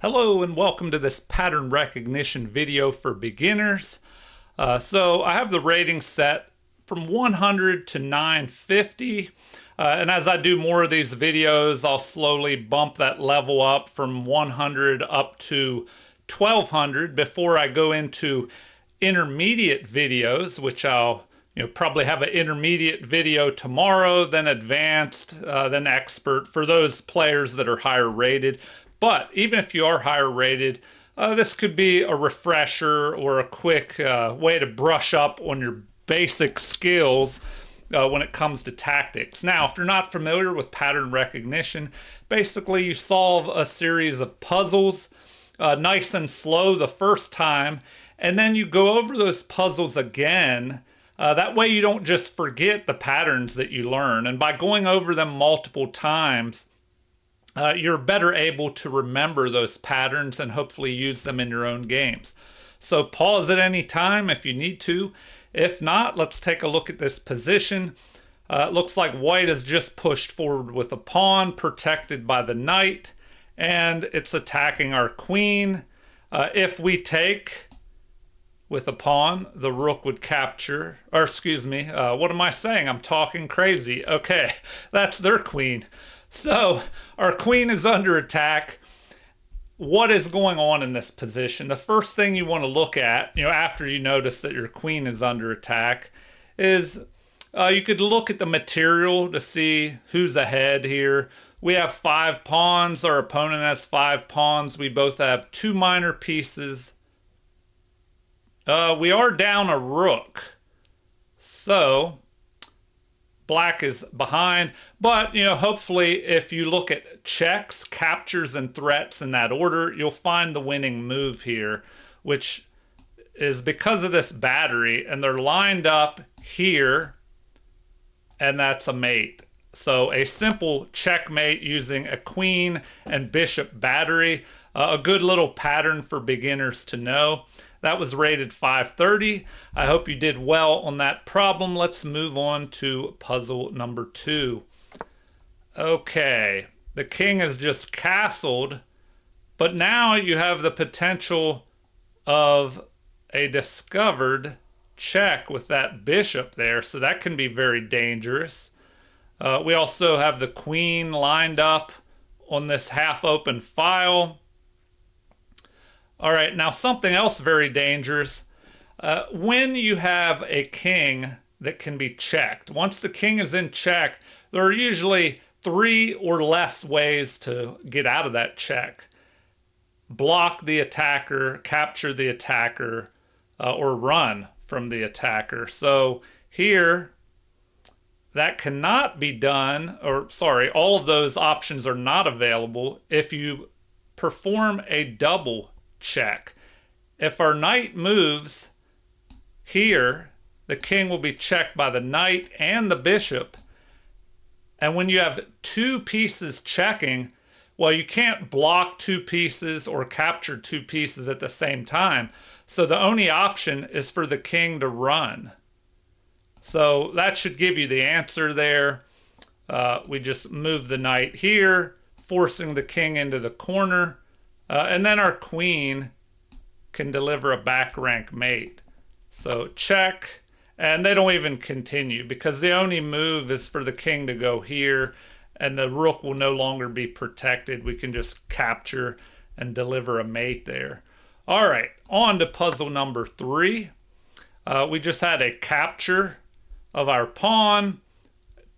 Hello and welcome to this pattern recognition video for beginners. So I have the rating set from 100 to 950. And as I do more of these videos, I'll slowly bump that level up from 100 up to 1200 before I go into intermediate videos, which I'll probably have an intermediate video tomorrow, then advanced, then expert for those players that are higher rated. But even if you are higher rated, this could be a refresher or a quick way to brush up on your basic skills when it comes to tactics. Now, if you're not familiar with pattern recognition, basically you solve a series of puzzles nice and slow the first time, and then you go over those puzzles again. That way you don't just forget the patterns that you learn. And by going over them multiple times, you're better able to remember those patterns and hopefully use them in your own games. So pause at any time if you need to. If not, let's take a look at this position. It looks like white has just pushed forward with a pawn protected by the knight, and it's attacking our queen. If we take with a pawn, the rook would capture, or excuse me, what am I saying? I'm talking crazy. Okay, that's their queen. So our queen is under attack. What is going on in this position? The first thing you want to look at, after you notice that your queen is under attack, is you could look at the material to see who's ahead here. We have 5 pawns. Our opponent has 5 pawns. We both have 2 minor pieces. We are down a rook. So black is behind, but hopefully if you look at checks, captures, and threats in that order, you'll find the winning move here, which is because of this battery, and they're lined up here, and that's a mate. So a simple checkmate using a queen and bishop battery, a good little pattern for beginners to know. That was rated 530. I hope you did well on that problem. Let's move on to puzzle number 2. Okay, the king has just castled, but now you have the potential of a discovered check with that bishop there, so that can be very dangerous. We also have the queen lined up on this half-open file. All right, now something else very dangerous. When you have a king that can be checked, once the king is in check, there are usually 3 or less ways to get out of that check. Block the attacker, capture the attacker, or run from the attacker. So here, that cannot be done, or sorry, all of those options are not available if you perform a double check. If our knight moves here, the king will be checked by the knight and the bishop. And when you have 2 pieces checking, well, you can't block 2 pieces or capture 2 pieces at the same time. So the only option is for the king to run. So that should give you the answer there. We just move the knight here, forcing the king into the corner. And then our queen can deliver a back rank mate. So check, and they don't even continue because the only move is for the king to go here, and the rook will no longer be protected. We can just capture and deliver a mate there. All right, on to puzzle number 3. We just had a capture of our pawn.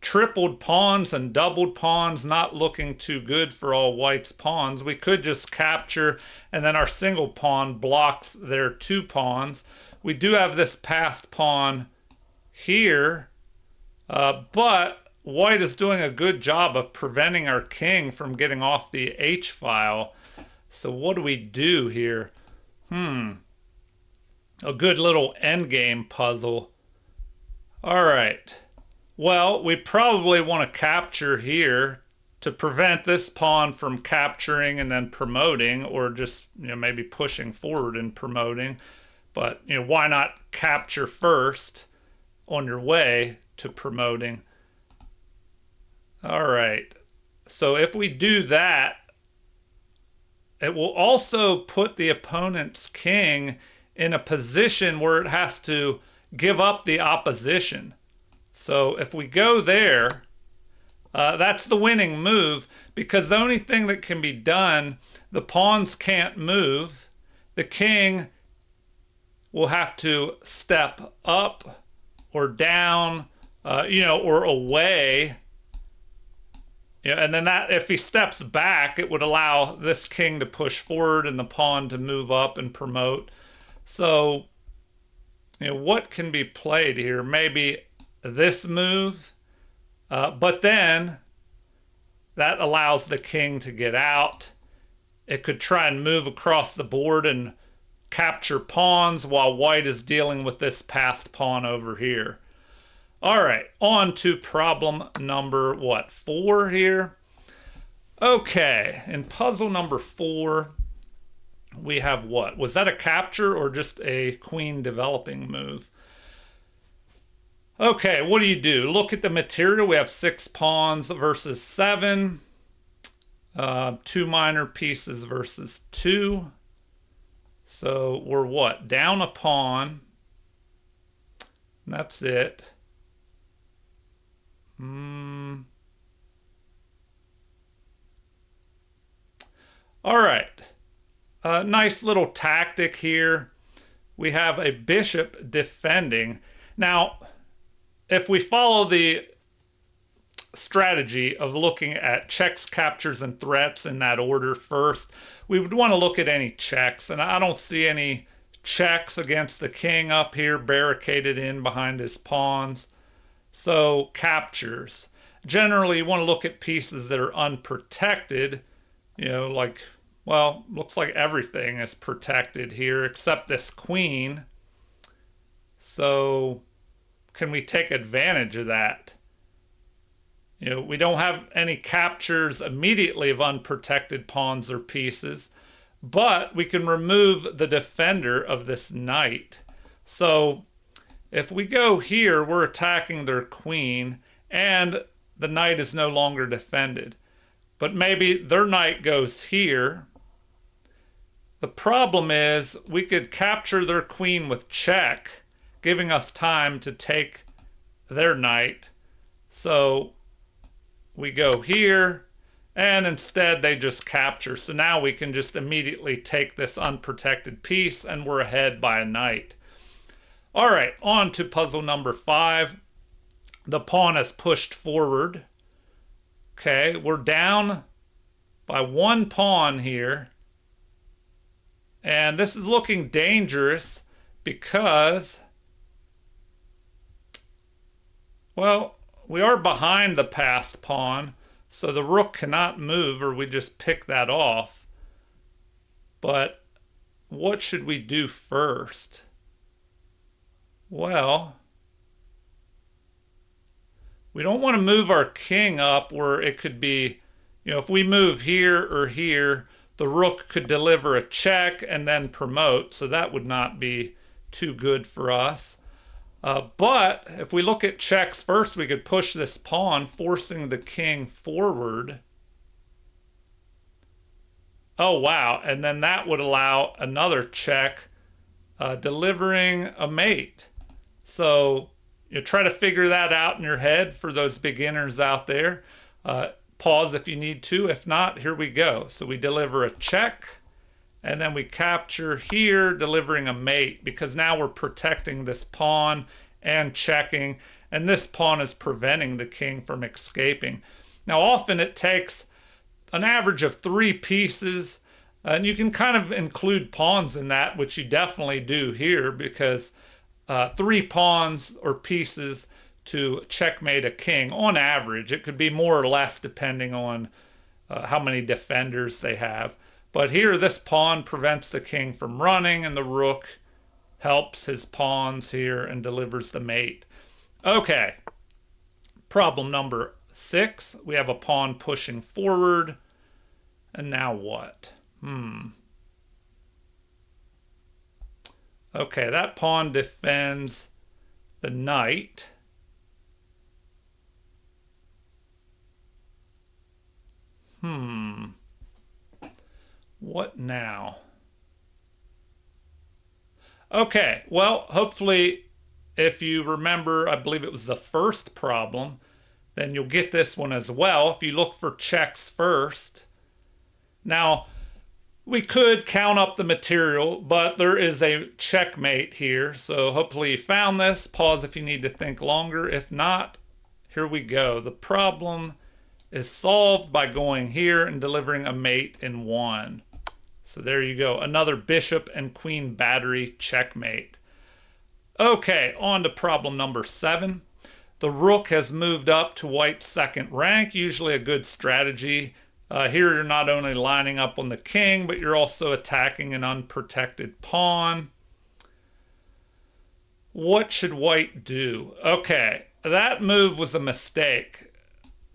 Tripled pawns and doubled pawns, not looking too good for all white's pawns. We could just capture, and then our single pawn blocks their 2 pawns. We do have this passed pawn here, but white is doing a good job of preventing our king from getting off the H file. So what do we do here? A good little endgame puzzle. All right. Well, we probably want to capture here to prevent this pawn from capturing and then promoting, or just maybe pushing forward and promoting. But why not capture first on your way to promoting? All right. So if we do that, it will also put the opponent's king in a position where it has to give up the opposition. So if we go there, that's the winning move, because the only thing that can be done, the pawns can't move. The king will have to step up or down, or away. And then that, if he steps back, it would allow this king to push forward and the pawn to move up and promote. So, what can be played here? Maybe this move, but then that allows the king to get out. It could try and move across the board and capture pawns while white is dealing with this passed pawn over here. All right, on to problem number, 4 here? Okay, in puzzle number 4, we have what? Was that a capture or just a queen developing move? Okay, what do? Look at the material. We have 6 pawns versus 7. 2 minor pieces versus 2. So we're what? Down a pawn. That's it. All right. Nice little tactic here. We have a bishop defending. Now, if we follow the strategy of looking at checks, captures, and threats in that order first, we would want to look at any checks. And I don't see any checks against the king up here, barricaded in behind his pawns. So captures. Generally, you want to look at pieces that are unprotected, like, well, looks like everything is protected here except this queen. So can we take advantage of that? We don't have any captures immediately of unprotected pawns or pieces, but we can remove the defender of this knight. So if we go here, we're attacking their queen, and the knight is no longer defended. But maybe their knight goes here. The problem is we could capture their queen with check, giving us time to take their knight. So we go here, and instead they just capture. So now we can just immediately take this unprotected piece, and we're ahead by a knight. All right, on to puzzle number 5. The pawn is pushed forward. Okay, we're down by 1 pawn here. And this is looking dangerous because, well, we are behind the passed pawn, so the rook cannot move, or we just pick that off. But what should we do first? Well, we don't want to move our king up where it could be, if we move here or here, the rook could deliver a check and then promote, so that would not be too good for us. But if we look at checks first, we could push this pawn, forcing the king forward. Oh, wow. And then that would allow another check, delivering a mate. So you try to figure that out in your head for those beginners out there. Pause if you need to. If not, here we go. So we deliver a check, and then we capture here, delivering a mate, because now we're protecting this pawn and checking, and this pawn is preventing the king from escaping. Now, often it takes an average of 3 pieces, and you can kind of include pawns in that, which you definitely do here, because 3 pawns or pieces to checkmate a king on average. It could be more or less depending on how many defenders they have. But here, this pawn prevents the king from running, and the rook helps his pawns here and delivers the mate. Okay, problem number 6. We have a pawn pushing forward. And now what? Okay, that pawn defends the knight. What now? Okay, well, hopefully, if you remember, I believe it was the first problem, then you'll get this one as well. If you look for checks first. Now, we could count up the material, but there is a checkmate here. So hopefully you found this. Pause if you need to think longer. If not, here we go. The problem is solved by going here and delivering a mate in 1. So there you go. Another bishop and queen battery checkmate. Okay, on to problem number 7. The rook has moved up to white's second rank, usually a good strategy. Here you're not only lining up on the king, but you're also attacking an unprotected pawn. What should white do? Okay, that move was a mistake.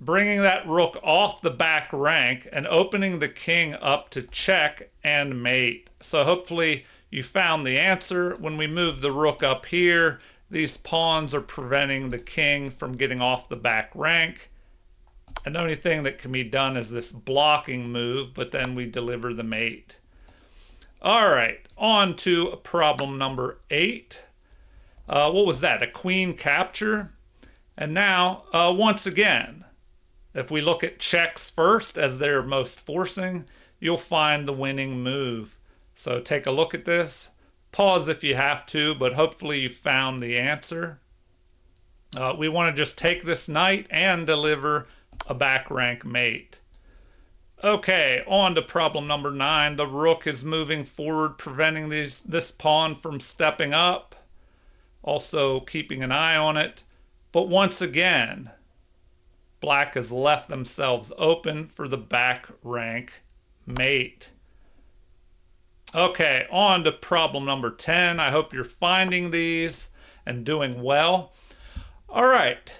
Bringing that rook off the back rank and opening the king up to check and mate. So hopefully you found the answer. When we move the rook up here, these pawns are preventing the king from getting off the back rank. And the only thing that can be done is this blocking move, but then we deliver the mate. All right, on to problem number 8. What was that? A queen capture? And now, once again, if we look at checks first as they're most forcing, you'll find the winning move. So take a look at this. Pause if you have to, but hopefully you found the answer. We want to just take this knight and deliver a back rank mate. Okay, on to problem number 9. The rook is moving forward, preventing this pawn from stepping up. Also keeping an eye on it. But once again, black has left themselves open for the back rank mate. Okay, on to problem number 10. I hope you're finding these and doing well. All right,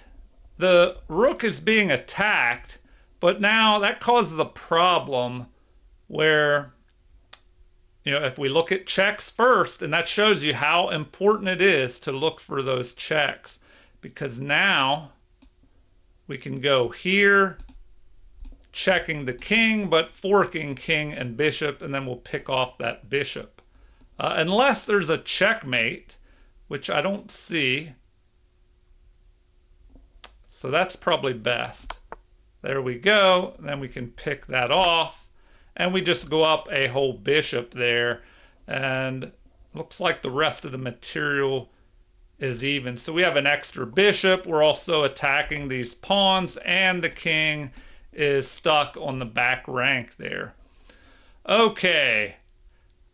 the rook is being attacked, but now that causes a problem where, if we look at checks first, and that shows you how important it is to look for those checks, because now we can go here, checking the king, but forking king and bishop, and then we'll pick off that bishop. Unless there's a checkmate, which I don't see. So that's probably best. There we go. Then we can pick that off. And we just go up a whole bishop there. And looks like the rest of the material is even. So we have an extra bishop. We're also attacking these pawns. And the king is stuck on the back rank there. Okay.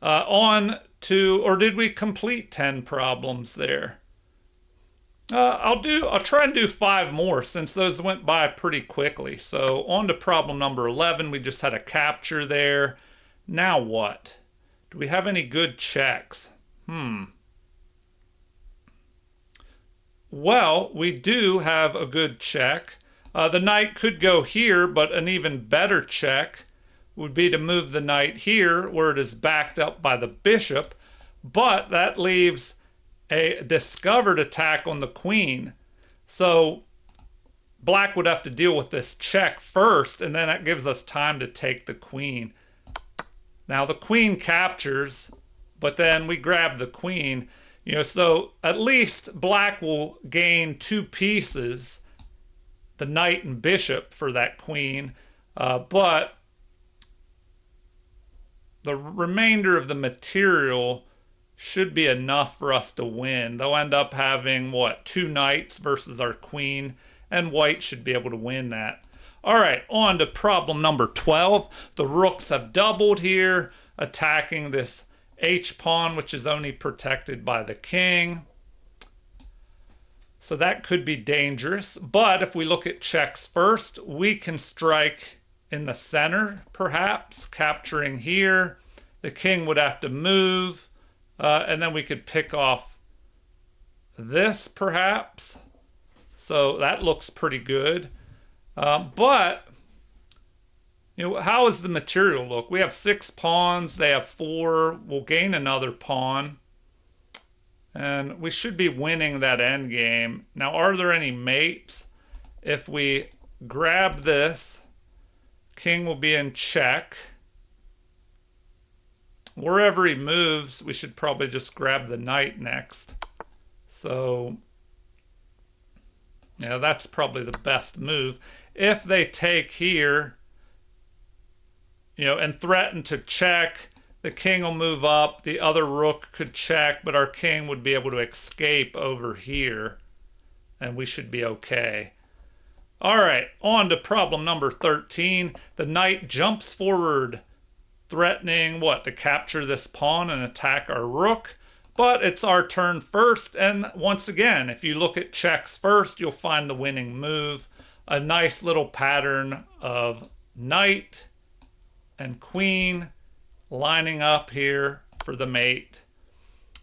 On to, or did we complete 10 problems there? I'll try and do 5 more since those went by pretty quickly. So on to problem number 11. We just had a capture there. Now what? Do we have any good checks? Well, we do have a good check. The knight could go here, but an even better check would be to move the knight here where it is backed up by the bishop. But that leaves a discovered attack on the queen. So black would have to deal with this check first, and then that gives us time to take the queen. Now the queen captures, but then we grab the queen. So at least black will gain 2 pieces, the knight and bishop, for that queen. But the remainder of the material should be enough for us to win. They'll end up having, 2 knights versus our queen, and white should be able to win that. All right, on to problem number 12. The rooks have doubled here, attacking this h-pawn, which is only protected by the king. So that could be dangerous. But if we look at checks first, we can strike in the center, perhaps, capturing here. The king would have to move. And then we could pick off this, perhaps. So that looks pretty good. But, how does the material look? We have 6 pawns. They have 4. We'll gain another pawn. And we should be winning that endgame. Now, are there any mates? If we grab this, king will be in check. wherever he moves, we should probably just grab the knight next. So, yeah, that's probably the best move. If they take here, and threaten to check, the king will move up, the other rook could check, but our king would be able to escape over here, and we should be okay. All right, on to problem number 13. The knight jumps forward, threatening what? To capture this pawn and attack our rook. But it's our turn first, and once again, if you look at checks first, you'll find the winning move. A nice little pattern of knight and queen lining up here for the mate.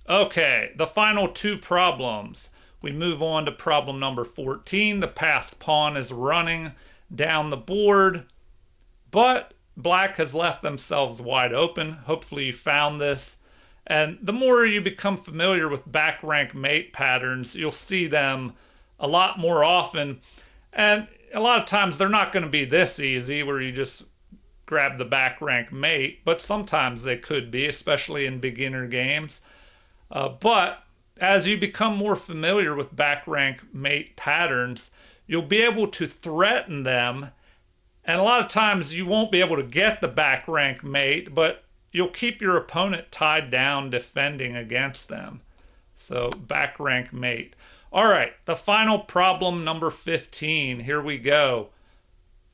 Okay, the final two problems. We move on to problem number 14. The passed pawn is running down the board, but black has left themselves wide open. Hopefully you found this. And the more you become familiar with back rank mate patterns, you'll see them a lot more often. And a lot of times they're not going to be this easy where you just grab the back rank mate, but sometimes they could be, especially in beginner games. But as you become more familiar with back rank mate patterns, you'll be able to threaten them. And a lot of times you won't be able to get the back rank mate, but you'll keep your opponent tied down defending against them. So back rank mate. All right, the final problem, number 15. Here we go.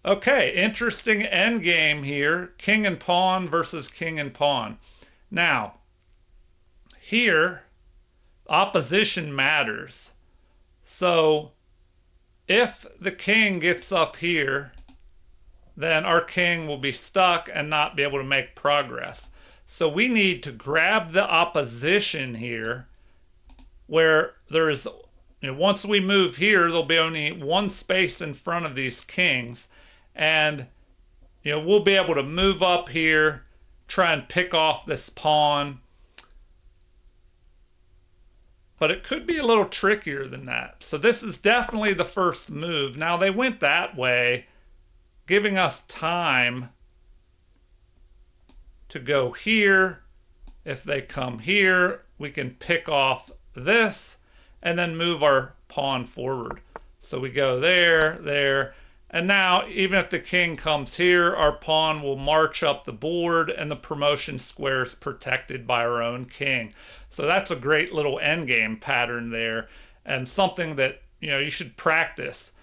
Okay, interesting endgame here. King and pawn versus king and pawn. Now, here, opposition matters. So if the king gets up here, then our king will be stuck and not be able to make progress. So we need to grab the opposition here where there is, once we move here, there'll be only one space in front of these kings. And, we'll be able to move up here, try and pick off this pawn. But it could be a little trickier than that. So this is definitely the first move. Now they went that way, giving us time to go here. If they come here, we can pick off this and then move our pawn forward. So we go there, there. And now, even if the king comes here, our pawn will march up the board and the promotion square is protected by our own king. So that's a great little endgame pattern there, and something that, you should practice,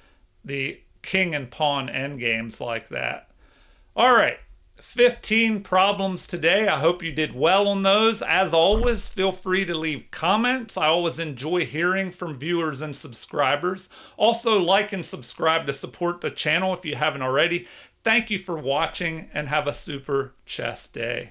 the king and pawn endgames like that. All right, 15 problems today. I hope you did well on those. As always, feel free to leave comments. I always enjoy hearing from viewers and subscribers. Also, like and subscribe to support the channel if you haven't already. Thank you for watching and have a super chess day.